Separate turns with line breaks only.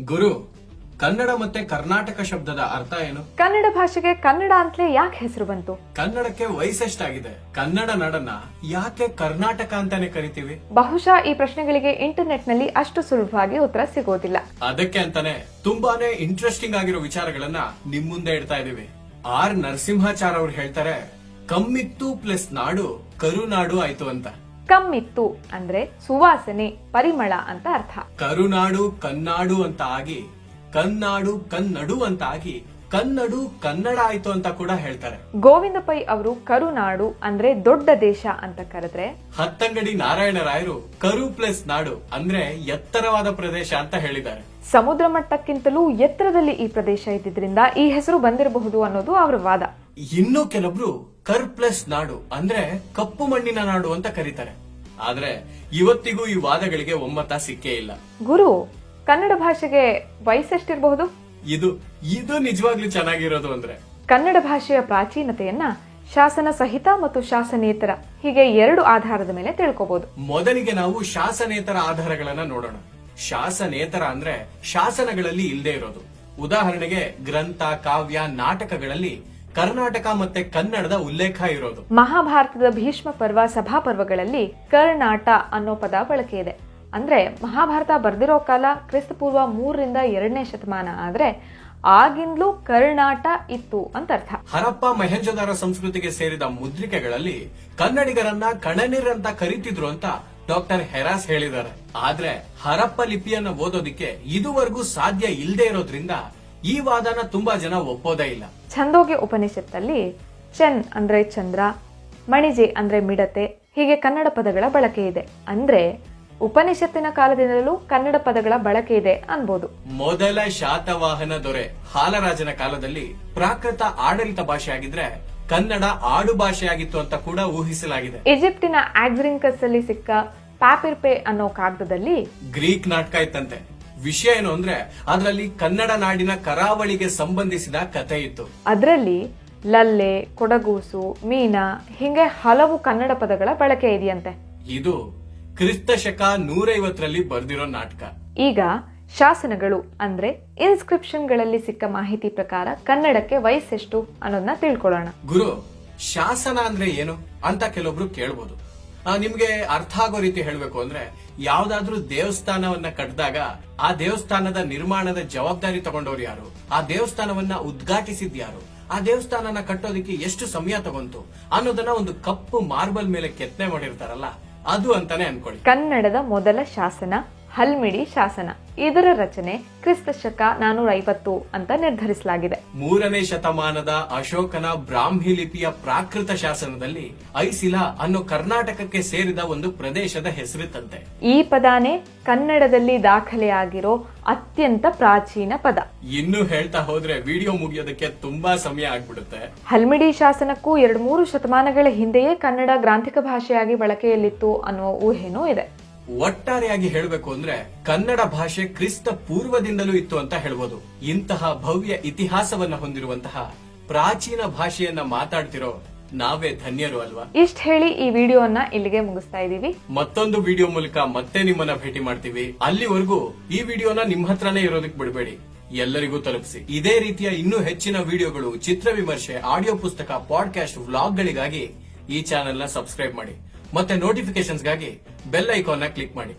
ಗುರು, ಕನ್ನಡ ಮತ್ತೆ ಕರ್ನಾಟಕ ಶಬ್ದದ ಅರ್ಥ ಏನು?
ಕನ್ನಡ ಭಾಷೆಗೆ ಕನ್ನಡ ಅಂತಲೇ ಯಾಕೆ ಹೆಸರು ಬಂತು?
ಕನ್ನಡಕ್ಕೆ ವಯಸ್ಸೆಷ್ಟಾಗಿದೆ? ಕನ್ನಡ ನಾಡನ್ನ ಯಾಕೆ ಕರ್ನಾಟಕ ಅಂತಾನೆ ಕರಿತೀವಿ?
ಬಹುಶಃ ಈ ಪ್ರಶ್ನೆಗಳಿಗೆ ಇಂಟರ್ನೆಟ್ ನಲ್ಲಿ ಅಷ್ಟು ಸುಲಭವಾಗಿ ಉತ್ತರ ಸಿಗೋದಿಲ್ಲ.
ಅದಕ್ಕೆ ಅಂತಾನೆ ತುಂಬಾನೇ ಇಂಟ್ರೆಸ್ಟಿಂಗ್ ಆಗಿರೋ ವಿಚಾರಗಳನ್ನ ನಿಮ್ ಮುಂದೆ ಇಡ್ತಾ ಇದೀವಿ. ಆರ್ ನರಸಿಂಹಾಚಾರ್ ಅವ್ರು ಹೇಳ್ತಾರೆ, ಕಮ್ಮಿತ್ತು ಪ್ಲಸ್ ನಾಡು ಕರುನಾಡು ಆಯ್ತು ಅಂತ.
ಕಮ್ಮಿತ್ತು ಅಂದ್ರೆ ಸುವಾಸನೆ, ಪರಿಮಳ ಅಂತ ಅರ್ಥ.
ಕರುನಾಡು ಕನ್ನಾಡು ಅಂತ ಆಗಿ, ಕನ್ನಾಡು ಕನ್ನಡು ಅಂತ ಆಗಿ, ಕನ್ನಡು ಕನ್ನಡ ಆಯ್ತು ಅಂತ ಕೂಡ ಹೇಳ್ತಾರೆ.
ಗೋವಿಂದ ಪೈ ಅವರು ಕರುನಾಡು ಅಂದ್ರೆ ದೊಡ್ಡ ದೇಶ ಅಂತ ಕರೆದ್ರೆ,
ಹತ್ತಂಗಡಿ ನಾರಾಯಣರಾಯರು ಕರು ಪ್ಲಸ್ ನಾಡು ಅಂದ್ರೆ ಎತ್ತರವಾದ ಪ್ರದೇಶ ಅಂತ ಹೇಳಿದ್ದಾರೆ.
ಸಮುದ್ರ ಮಟ್ಟಕ್ಕಿಂತಲೂ ಎತ್ತರದಲ್ಲಿ ಈ ಪ್ರದೇಶ ಇದ್ದಿದ್ರಿಂದ ಈ ಹೆಸರು ಬಂದಿರಬಹುದು ಅನ್ನೋದು ಅವರ ವಾದ.
ಇನ್ನು ಕೆಲವೊಬ್ರು ಕರ್ ಪ್ಲಸ್ ನಾಡು ಅಂದ್ರೆ ಕಪ್ಪು ಮಣ್ಣಿನ ನಾಡು ಅಂತ ಕರೀತಾರೆ. ಆದ್ರೆ ಇವತ್ತಿಗೂ ಈ ವಾದಗಳಿಗೆ ಒಮ್ಮತ ಸಿಕ್ಕೇ ಇಲ್ಲ.
ಗುರು, ಕನ್ನಡ ಭಾಷೆಗೆ ವಯಸ್ಸೆಷ್ಟಿರಬಹುದು?
ಇದು ನಿಜವಾಗ್ಲೂ ಚೆನ್ನಾಗಿರೋದು ಅಂದ್ರೆ,
ಕನ್ನಡ ಭಾಷೆಯ ಪ್ರಾಚೀನತೆಯನ್ನ ಶಾಸನ ಸಹಿತ ಮತ್ತು ಶಾಸನೇತರ ಹೀಗೆ ಎರಡು ಆಧಾರದ ಮೇಲೆ ತಿಳ್ಕೋಬಹುದು.
ಮೊದಲಿಗೆ ನಾವು ಶಾಸನೇತರ ಆಧಾರಗಳನ್ನ ನೋಡೋಣ. ಶಾಸನೇತರ ಅಂದ್ರೆ ಶಾಸನಗಳಲ್ಲಿ ಇಲ್ಲದೆ ಇರೋದು. ಉದಾಹರಣೆಗೆ ಗ್ರಂಥ, ಕಾವ್ಯ, ನಾಟಕಗಳಲ್ಲಿ ಕರ್ನಾಟಕ ಮತ್ತೆ ಕನ್ನಡದ ಉಲ್ಲೇಖ ಇರೋದು.
ಮಹಾಭಾರತದ ಭೀಷ್ಮ ಪರ್ವ, ಸಭಾ ಪರ್ವಗಳಲ್ಲಿ ಕರ್ನಾಟ ಅನ್ನೋ ಪದ ಬಳಕೆ ಇದೆ. ಅಂದ್ರೆ ಮಹಾಭಾರತ ಬರ್ದಿರೋ ಕಾಲ ಕ್ರಿಸ್ತಪೂರ್ವ 3ರಿಂದ 2ನೇ ಶತಮಾನ ಆದ್ರೆ ಆಗಿಂದಲೂ ಕರ್ನಾಟ ಇತ್ತು ಅಂತ ಅರ್ಥ.
ಹರಪ್ಪ ಮೊಹೆಂಜೊದಾರೋ ಸಂಸ್ಕೃತಿಗೆ ಸೇರಿದ ಮುದ್ರಿಕೆಗಳಲ್ಲಿ ಕನ್ನಡಿಗರನ್ನ ಕಣನೀರ್ ಅಂತ ಕರೀತಿದ್ರು ಅಂತ ಡಾಕ್ಟರ್ ಹೆರಾಸ್ ಹೇಳಿದ್ದಾರೆ. ಆದ್ರೆ ಹರಪ್ಪ ಲಿಪಿಯನ್ನ ಓದೋದಿಕ್ಕೆ ಇದುವರೆಗೂ ಸಾಧ್ಯ ಇಲ್ಲದೆ ಇರೋದ್ರಿಂದ ಈ ವಾದನ ತುಂಬಾ ಜನ ಒಪ್ಪೋದೇ ಇಲ್ಲ.
ಛಂದೋಗ್ಯ ಉಪನಿಷತ್ತಲ್ಲಿ ಚೆನ್ ಅಂದ್ರೆ ಚಂದ್ರ, ಮಣಿಜೆ ಅಂದ್ರೆ ಮಿಡತೆ, ಹೀಗೆ ಕನ್ನಡ ಪದಗಳ ಬಳಕೆ ಇದೆ. ಅಂದ್ರೆ ಉಪನಿಷತ್ತಿನ ಕಾಲದಿಂದಲೂ ಕನ್ನಡ ಪದಗಳ ಬಳಕೆ ಇದೆ ಅನ್ಬೋದು.
ಮೊದಲ ಶಾತವಾಹನ ದೊರೆ ಹಾಲರಾಜನ ಕಾಲದಲ್ಲಿ ಪ್ರಾಕೃತ ಆಡಳಿತ ಭಾಷೆಯಾಗಿದ್ರೆ ಕನ್ನಡ ಆಡು ಭಾಷೆಯಾಗಿತ್ತು ಅಂತ ಕೂಡ ಊಹಿಸಲಾಗಿದೆ.
ಈಜಿಪ್ಟಿನ ಆಕ್ಸಿರಿಂಕಸ್ ಅಲ್ಲಿ ಸಿಕ್ಕ ಪ್ಯಾಪಿರ್ಪೆ ಅನ್ನೋ ಕಾಗದದಲ್ಲಿ
ಗ್ರೀಕ್ ನಾಟಕ ಇತ್ತಂತೆ. ವಿಷಯ ಏನು ಅಂದ್ರೆ ಅದರಲ್ಲಿ ಕನ್ನಡ ನಾಡಿನ ಕರಾವಳಿಗೆ ಸಂಬಂಧಿಸಿದ ಕಥೆ ಇತ್ತು.
ಅದರಲ್ಲಿ ಲಲ್ಲೆ, ಕೊಡಗೂಸು, ಮೀನಾ ಹೀಗೆ ಹಲವು ಕನ್ನಡ ಪದಗಳ ಬಳಕೆ ಇದೆಯಂತೆ.
ಇದು ಕ್ರಿಸ್ತ ಶಕ 150ರಲ್ಲಿ ಬರ್ದಿರೋ ನಾಟಕ.
ಈಗ ಶಾಸನಗಳು ಅಂದ್ರೆ ಇನ್ಸ್ಕ್ರಿಪ್ಷನ್ ಗಳಲ್ಲಿ ಸಿಕ್ಕ ಮಾಹಿತಿ ಪ್ರಕಾರ ಕನ್ನಡಕ್ಕೆ ವಯಸ್ಸೆಷ್ಟು ಅನ್ನೋದನ್ನ ತಿಳ್ಕೊಳ್ಳೋಣ.
ಗುರು, ಶಾಸನ ಅಂದ್ರೆ ಏನು ಅಂತ ಕೆಲವೊಬ್ರು ಕೇಳ್ಬೋದು. ನಿಮ್ಗೆ ಅರ್ಥ ಆಗೋ ರೀತಿ ಹೇಳ್ಬೇಕು ಅಂದ್ರೆ, ಯಾವ್ದಾದ್ರೂ ದೇವಸ್ಥಾನವನ್ನ ಕಟ್ಟಿದಾಗ ಆ ದೇವಸ್ಥಾನದ ನಿರ್ಮಾಣದ ಜವಾಬ್ದಾರಿ ತಗೊಂಡವ್ರು ಯಾರು, ಆ ದೇವಸ್ಥಾನವನ್ನ ಉದ್ಘಾಟಿಸಿದ್ ಯಾರು, ಆ ದೇವಸ್ಥಾನನ ಕಟ್ಟೋದಿಕ್ಕೆ ಎಷ್ಟು ಸಮಯ ತಗೊಂತು ಅನ್ನೋದನ್ನ ಒಂದು ಕಪ್ಪು ಮಾರ್ಬಲ್ ಮೇಲೆ ಕೆತ್ತನೆ ಮಾಡಿರ್ತಾರಲ್ಲ, ಅದು ಅಂತಾನೆ ಅನ್ಕೊಳ್ಳಿ.
ಕನ್ನಡದ ಮೊದಲ ಶಾಸನ ಹಲ್ಮಿಡಿ ಶಾಸನ. ಇದರ ರಚನೆ ಕ್ರಿಸ್ತ ಶಕ 450 ಅಂತ ನಿರ್ಧರಿಸಲಾಗಿದೆ.
3ನೇ ಶತಮಾನದ ಅಶೋಕನ ಬ್ರಾಹ್ಮಿ ಲಿಪಿಯ ಪ್ರಾಕೃತ ಶಾಸನದಲ್ಲಿ ಐಸಿಲ ಅನ್ನೋ ಕರ್ನಾಟಕಕ್ಕೆ ಸೇರಿದ ಒಂದು ಪ್ರದೇಶದ ಹೆಸರಿತ್ತಂತೆ.
ಈ ಪದಾನೇ ಕನ್ನಡದಲ್ಲಿ ದಾಖಲೆಯಾಗಿರೋ ಅತ್ಯಂತ ಪ್ರಾಚೀನ ಪದ.
ಇನ್ನು ಹೇಳ್ತಾ ಹೋದ್ರೆ ವಿಡಿಯೋ ಮುಗಿಯೋದಕ್ಕೆ ತುಂಬಾ ಸಮಯ ಆಗ್ಬಿಡುತ್ತೆ.
ಹಲ್ಮಿಡಿ ಶಾಸನಕ್ಕೂ 2-3 ಶತಮಾನಗಳ ಹಿಂದೆಯೇ ಕನ್ನಡ ಗ್ರಾಂಥಿಕ ಭಾಷೆಯಾಗಿ ಬಳಕೆಯಲ್ಲಿತ್ತು ಅನ್ನುವ ಊಹೆನೂ ಇದೆ.
ಒಟ್ಟಾರೆಯಾಗಿ ಹೇಳಬೇಕು ಅಂದ್ರೆ ಕನ್ನಡ ಭಾಷೆ ಕ್ರಿಸ್ತ ಪೂರ್ವದಿಂದಲೂ ಇತ್ತು ಅಂತ ಹೇಳ್ಬೋದು. ಇಂತಹ ಭವ್ಯ ಇತಿಹಾಸವನ್ನ ಹೊಂದಿರುವಂತಹ ಪ್ರಾಚೀನ ಭಾಷೆಯನ್ನ ಮಾತಾಡ್ತಿರೋ ನಾವೇ ಧನ್ಯರು ಅಲ್ವಾ?
ಇಷ್ಟ ಹೇಳಿ ಈ ವಿಡಿಯೋನ ಇಲ್ಲಿಗೆ ಮುಗಿಸ್ತಾ ಇದೀವಿ.
ಮತ್ತೊಂದು ವಿಡಿಯೋ ಮೂಲಕ ಮತ್ತೆ ನಿಮ್ಮನ್ನ ಭೇಟಿ ಮಾಡ್ತೀವಿ. ಅಲ್ಲಿವರೆಗೂ ಈ ವಿಡಿಯೋನ ನಿಮ್ ಹತ್ರನೇ ಇರೋದಕ್ಕೆ ಬಿಡಬೇಡಿ, ಎಲ್ಲರಿಗೂ ತಲುಪಿಸಿ. ಇದೇ ರೀತಿಯ ಇನ್ನೂ ಹೆಚ್ಚಿನ ವಿಡಿಯೋಗಳು, ಚಿತ್ರ ವಿಮರ್ಶೆ, ಆಡಿಯೋ ಪುಸ್ತಕ, ಪಾಡ್ಕಾಸ್ಟ್, ವ್ಲಾಗ್ಗಳಿಗಾಗಿ ಈ ಚಾನೆಲ್ ನ ಸಬ್ಸ್ಕ್ರೈಬ್ ಮಾಡಿ. ಮತ್ತೆ ನೋಟಿಫಿಕೇಶನ್ಸ್ಗಾಗಿ ಬೆಲ್ ಐಕಾನ್ ನ ಕ್ಲಿಕ್ ಮಾಡಿ.